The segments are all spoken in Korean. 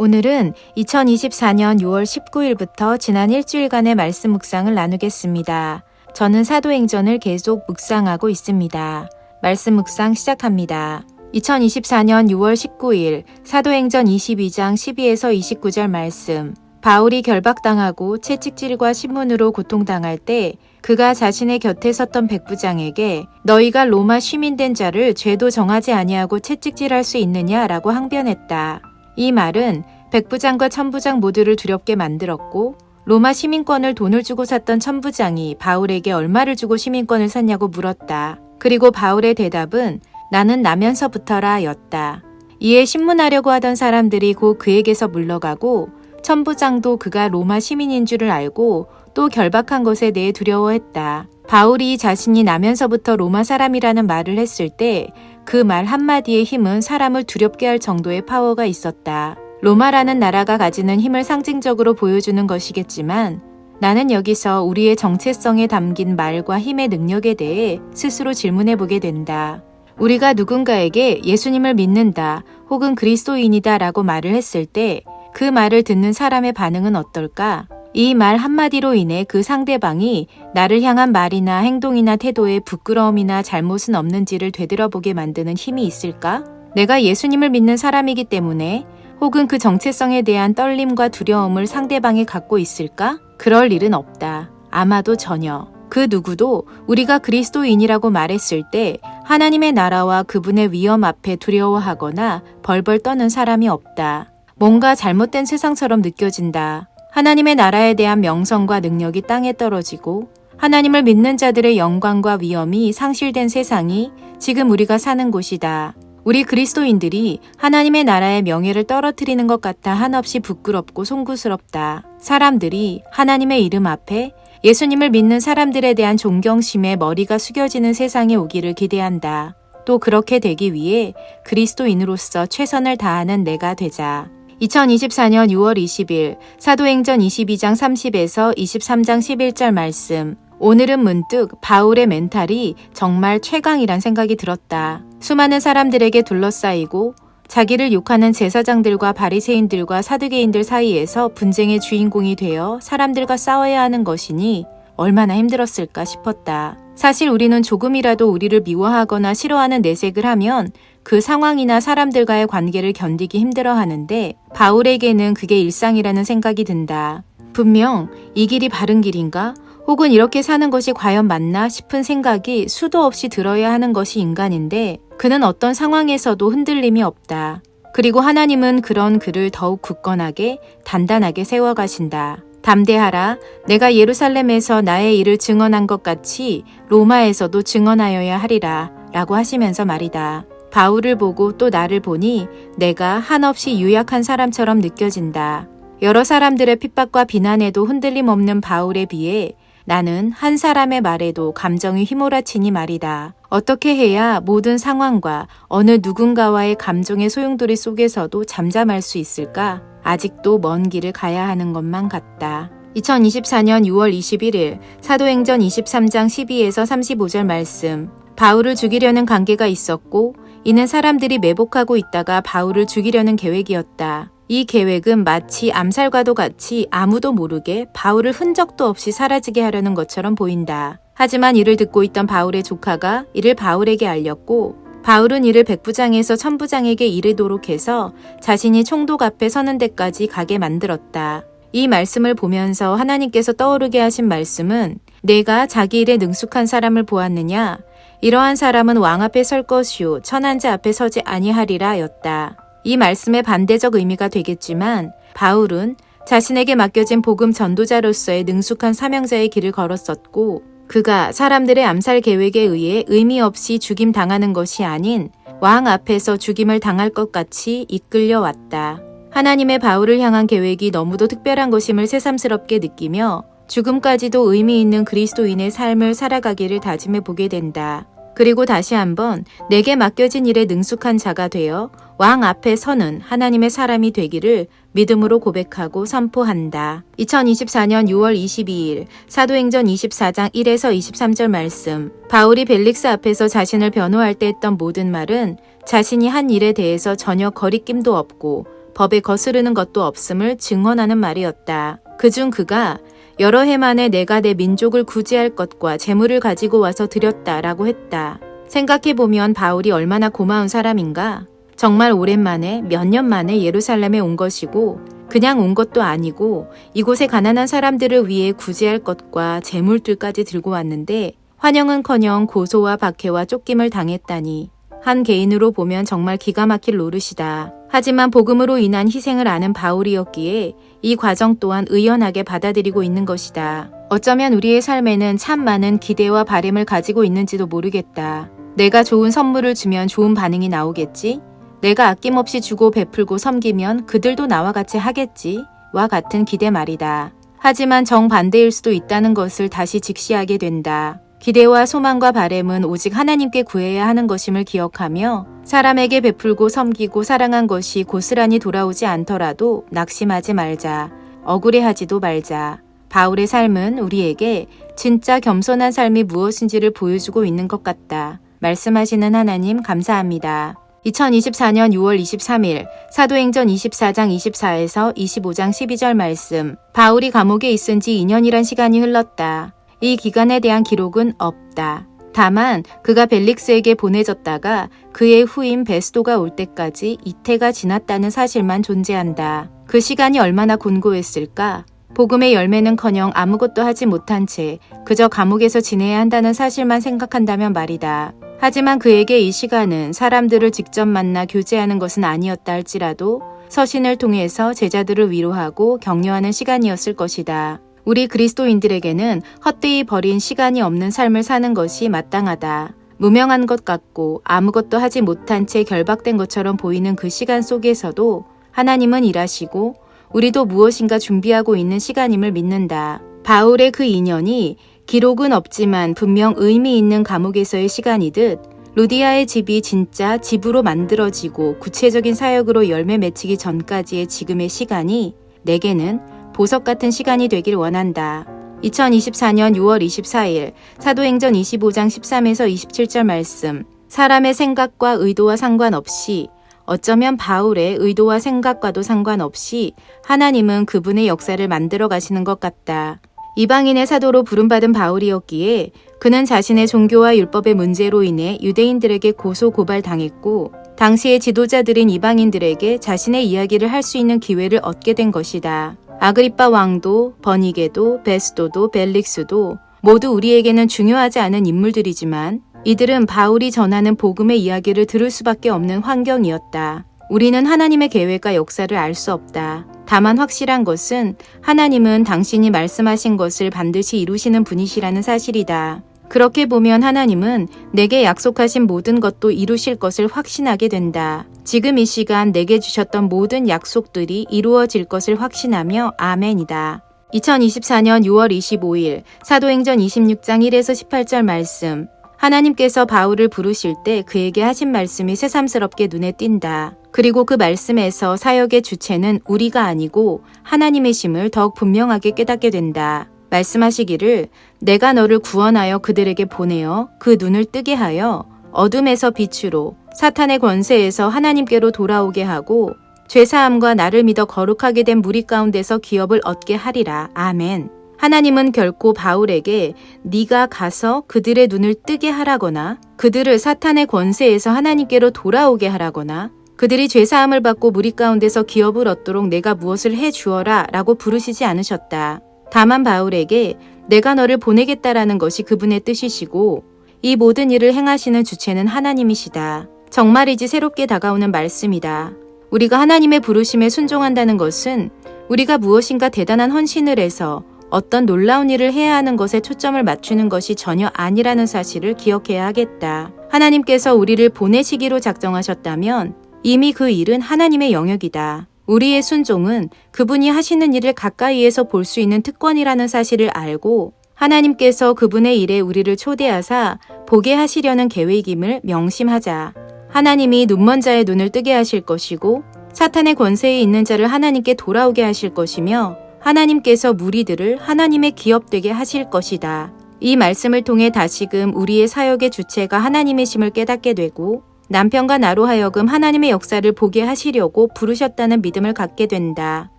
오늘은 2024년 6월 19일부터 지난 일주일간의 말씀 묵상을 나누겠습니다. 저는 사도행전을 계속 묵상하고 있습니다. 말씀 묵상 시작합니다. 2024년 6월 19일 사도행전 22장 12에서 29절 말씀. 바울이 결박당하고 채찍질과 신문으로 고통당할 때 그가 자신의 곁에 섰던 백부장에게 너희가 로마 시민된 자를 죄도 정하지 아니하고 채찍질할 수 있느냐라고 항변했다. 이 말은 백부장과 천부장 모두를 두렵게 만들었고 로마 시민권을 돈을 주고 샀던 천부장이 바울에게 얼마를 주고 시민권을 샀냐고 물었다. 그리고 바울의 대답은 나는 나면서부터라 였다. 이에 신문하려고 하던 사람들이 곧 그에게서 물러가고 천부장도 그가 로마 시민인 줄을 알고 또 결박한 것에 대해 두려워했다. 바울이 자신이 나면서부터 로마 사람이라는 말을 했을 때 그 말 한마디의 힘은 사람을 두렵게 할 정도의 파워가 있었다. 로마라는 나라가 가지는 힘을 상징적으로 보여주는 것이겠지만 나는 여기서 우리의 정체성에 담긴 말과 힘의 능력에 대해 스스로 질문해보게 된다. 우리가 누군가에게 예수님을 믿는다 혹은 그리스도인이다 라고 말을 했을 때 그 말을 듣는 사람의 반응은 어떨까? 이 말 한마디로 인해 그 상대방이 나를 향한 말이나 행동이나 태도에 부끄러움이나 잘못은 없는지를 되돌아보게 만드는 힘이 있을까? 내가 예수님을 믿는 사람이기 때문에 혹은 그 정체성에 대한 떨림과 두려움을 상대방이 갖고 있을까? 그럴 일은 없다. 아마도 전혀. 그 누구도 우리가 그리스도인이라고 말했을 때 하나님의 나라와 그분의 위엄 앞에 두려워하거나 벌벌 떠는 사람이 없다. 뭔가 잘못된 세상처럼 느껴진다. 하나님의 나라에 대한 명성과 능력이 땅에 떨어지고 하나님을 믿는 자들의 영광과 위엄이 상실된 세상이 지금 우리가 사는 곳이다. 우리 그리스도인들이 하나님의 나라의 명예를 떨어뜨리는 것 같아 한없이 부끄럽고 송구스럽다. 사람들이 하나님의 이름 앞에 예수님을 믿는 사람들에 대한 존경심에 머리가 숙여지는 세상이 오기를 기대한다. 또 그렇게 되기 위해 그리스도인으로서 최선을 다하는 내가 되자. 2024년 6월 20일 사도행전 22장 30에서 23장 11절 말씀. 오늘은 문득 바울의 멘탈이 정말 최강이란 생각이 들었다. 수많은 사람들에게 둘러싸이고 자기를 욕하는 제사장들과 바리새인들과 사두개인들 사이에서 분쟁의 주인공이 되어 사람들과 싸워야 하는 것이니 얼마나 힘들었을까 싶었다. 사실 우리는 조금이라도 우리를 미워하거나 싫어하는 내색을 하면 그 상황이나 사람들과의 관계를 견디기 힘들어하는데 바울에게는 그게 일상이라는 생각이 든다. 분명 이 길이 바른 길인가? 혹은 이렇게 사는 것이 과연 맞나 싶은 생각이 수도 없이 들어야 하는 것이 인간인데 그는 어떤 상황에서도 흔들림이 없다. 그리고 하나님은 그런 그를 더욱 굳건하게 단단하게 세워가신다. 담대하라. 내가 예루살렘에서 나의 일을 증언한 것 같이 로마에서도 증언하여야 하리라 라고 하시면서 말이다. 바울을 보고 또 나를 보니 내가 한없이 유약한 사람처럼 느껴진다. 여러 사람들의 핍박과 비난에도 흔들림 없는 바울에 비해 나는 한 사람의 말에도 감정이 휘몰아치니 말이다. 어떻게 해야 모든 상황과 어느 누군가와의 감정의 소용돌이 속에서도 잠잠할 수 있을까? 아직도 먼 길을 가야 하는 것만 같다. 2024년 6월 21일 사도행전 23장 12에서 35절 말씀. 바울을 죽이려는 관계가 있었고 이는 사람들이 매복하고 있다가 바울을 죽이려는 계획이었다. 이 계획은 마치 암살과도 같이 아무도 모르게 바울을 흔적도 없이 사라지게 하려는 것처럼 보인다. 하지만 이를 듣고 있던 바울의 조카가 이를 바울에게 알렸고 바울은 이를 백부장에서 천부장에게 이르도록 해서 자신이 총독 앞에 서는 데까지 가게 만들었다. 이 말씀을 보면서 하나님께서 떠오르게 하신 말씀은 내가 자기 일에 능숙한 사람을 보았느냐? 이러한 사람은 왕 앞에 설 것이요 천한 자 앞에 서지 아니하리라 였다. 이 말씀의 반대적 의미가 되겠지만 바울은 자신에게 맡겨진 복음 전도자로서의 능숙한 사명자의 길을 걸었었고 그가 사람들의 암살 계획에 의해 의미 없이 죽임 당하는 것이 아닌 왕 앞에서 죽임을 당할 것 같이 이끌려 왔다. 하나님의 바울을 향한 계획이 너무도 특별한 것임을 새삼스럽게 느끼며 죽음까지도 의미 있는 그리스도인의 삶을 살아가기를 다짐해 보게 된다. 그리고 다시 한번 내게 맡겨진 일에 능숙한 자가 되어 왕 앞에 서는 하나님의 사람이 되기를 믿음으로 고백하고 선포한다. 2024년 6월 22일 사도행전 24장 1에서 23절 말씀. 바울이 벨릭스 앞에서 자신을 변호할 때 했던 모든 말은 자신이 한 일에 대해서 전혀 거리낌도 없고 법에 거스르는 것도 없음을 증언하는 말이었다. 그중 그가 여러 해 만에 내가 내 민족을 구제할 것과 재물을 가지고 와서 드렸다라고 했다. 생각해보면 바울이 얼마나 고마운 사람인가? 정말 오랜만에 몇 년 만에 예루살렘에 온 것이고 그냥 온 것도 아니고 이곳의 가난한 사람들을 위해 구제할 것과 재물들까지 들고 왔는데 환영은커녕 고소와 박해와 쫓김을 당했다니 한 개인으로 보면 정말 기가 막힐 노릇이다. 하지만 복음으로 인한 희생을 아는 바울이었기에 이 과정 또한 의연하게 받아들이고 있는 것이다. 어쩌면 우리의 삶에는 참 많은 기대와 바램을 가지고 있는지도 모르겠다. 내가 좋은 선물을 주면 좋은 반응이 나오겠지? 내가 아낌없이 주고 베풀고 섬기면 그들도 나와 같이 하겠지? 와 같은 기대 말이다. 하지만 정반대일 수도 있다는 것을 다시 직시하게 된다. 기대와 소망과 바램은 오직 하나님께 구해야 하는 것임을 기억하며 사람에게 베풀고 섬기고 사랑한 것이 고스란히 돌아오지 않더라도 낙심하지 말자. 억울해하지도 말자. 바울의 삶은 우리에게 진짜 겸손한 삶이 무엇인지를 보여주고 있는 것 같다. 말씀하시는 하나님 감사합니다. 2024년 6월 23일 사도행전 24장 24에서 25장 12절 말씀. 바울이 감옥에 있은 지 2년이란 시간이 흘렀다. 이 기간에 대한 기록은 없다. 다만 그가 벨릭스에게 보내졌다가 그의 후임 베스도가 올 때까지 이태가 지났다는 사실만 존재한다. 그 시간이 얼마나 곤고했을까? 복음의 열매는커녕 아무것도 하지 못한 채 그저 감옥에서 지내야 한다는 사실만 생각한다면 말이다. 하지만 그에게 이 시간은 사람들을 직접 만나 교제하는 것은 아니었다 할지라도 서신을 통해서 제자들을 위로하고 격려하는 시간이었을 것이다. 우리 그리스도인들에게는 헛되이 버린 시간이 없는 삶을 사는 것이 마땅하다. 무명한 것 같고 아무것도 하지 못한 채 결박된 것처럼 보이는 그 시간 속에서도 하나님은 일하시고 우리도 무엇인가 준비하고 있는 시간임을 믿는다. 바울의 그 2년이 기록은 없지만 분명 의미 있는 감옥에서의 시간이듯 루디아의 집이 진짜 집으로 만들어지고 구체적인 사역으로 열매 맺히기 전까지의 지금의 시간이 내게는 보석 같은 시간이 되길 원한다. 2024년 6월 24일 사도행전 25장 13에서 27절 말씀. 사람의 생각과 의도와 상관없이 어쩌면 바울의 의도와 생각과도 상관없이 하나님은 그분의 역사를 만들어 가시는 것 같다. 이방인의 사도로 부름받은 바울이었기에 그는 자신의 종교와 율법의 문제로 인해 유대인들에게 고소 고발당했고 당시의 지도자들인 이방인들에게 자신의 이야기를 할 수 있는 기회를 얻게 된 것이다. 아그리빠 왕도, 버니게도, 베스도도, 벨릭스도 모두 우리에게는 중요하지 않은 인물들이지만 이들은 바울이 전하는 복음의 이야기를 들을 수밖에 없는 환경이었다. 우리는 하나님의 계획과 역사를 알 수 없다. 다만 확실한 것은 하나님은 당신이 말씀하신 것을 반드시 이루시는 분이시라는 사실이다. 그렇게 보면 하나님은 내게 약속하신 모든 것도 이루실 것을 확신하게 된다. 지금 이 시간 내게 주셨던 모든 약속들이 이루어질 것을 확신하며 아멘이다. 2024년 6월 25일 사도행전 26장 1에서 18절 말씀. 하나님께서 바울을 부르실 때 그에게 하신 말씀이 새삼스럽게 눈에 띈다. 그리고 그 말씀에서 사역의 주체는 우리가 아니고 하나님의심을 더욱 분명하게 깨닫게 된다. 말씀하시기를 내가 너를 구원하여 그들에게 보내어 그 눈을 뜨게 하여 어둠에서 빛으로 사탄의 권세에서 하나님께로 돌아오게 하고 죄사함과 나를 믿어 거룩하게 된 무리 가운데서 기업을 얻게 하리라. 아멘. 하나님은 결코 바울에게 네가 가서 그들의 눈을 뜨게 하라거나 그들을 사탄의 권세에서 하나님께로 돌아오게 하라거나 그들이 죄사함을 받고 무리 가운데서 기업을 얻도록 내가 무엇을 해주어라 라고 부르시지 않으셨다. 다만 바울에게 내가 너를 보내겠다라는 것이 그분의 뜻이시고 이 모든 일을 행하시는 주체는 하나님이시다. 정말이지 새롭게 다가오는 말씀이다. 우리가 하나님의 부르심에 순종한다는 것은 우리가 무엇인가 대단한 헌신을 해서 어떤 놀라운 일을 해야 하는 것에 초점을 맞추는 것이 전혀 아니라는 사실을 기억해야 하겠다. 하나님께서 우리를 보내시기로 작정하셨다면 이미 그 일은 하나님의 영역이다. 우리의 순종은 그분이 하시는 일을 가까이에서 볼 수 있는 특권이라는 사실을 알고 하나님께서 그분의 일에 우리를 초대하사 보게 하시려는 계획임을 명심하자. 하나님이 눈먼 자의 눈을 뜨게 하실 것이고 사탄의 권세에 있는 자를 하나님께 돌아오게 하실 것이며 하나님께서 무리들을 하나님의 기업되게 하실 것이다. 이 말씀을 통해 다시금 우리의 사역의 주체가 하나님의 심을 깨닫게 되고 남편과 나로 하여금 하나님의 역사를 보게 하시려고 부르셨다는 믿음을 갖게 된다.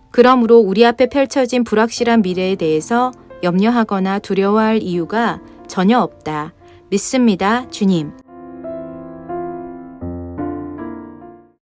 그러므로 우리 앞에 펼쳐진 불확실한 미래에 대해서 염려하거나 두려워할 이유가 전혀 없다. 믿습니다, 주님.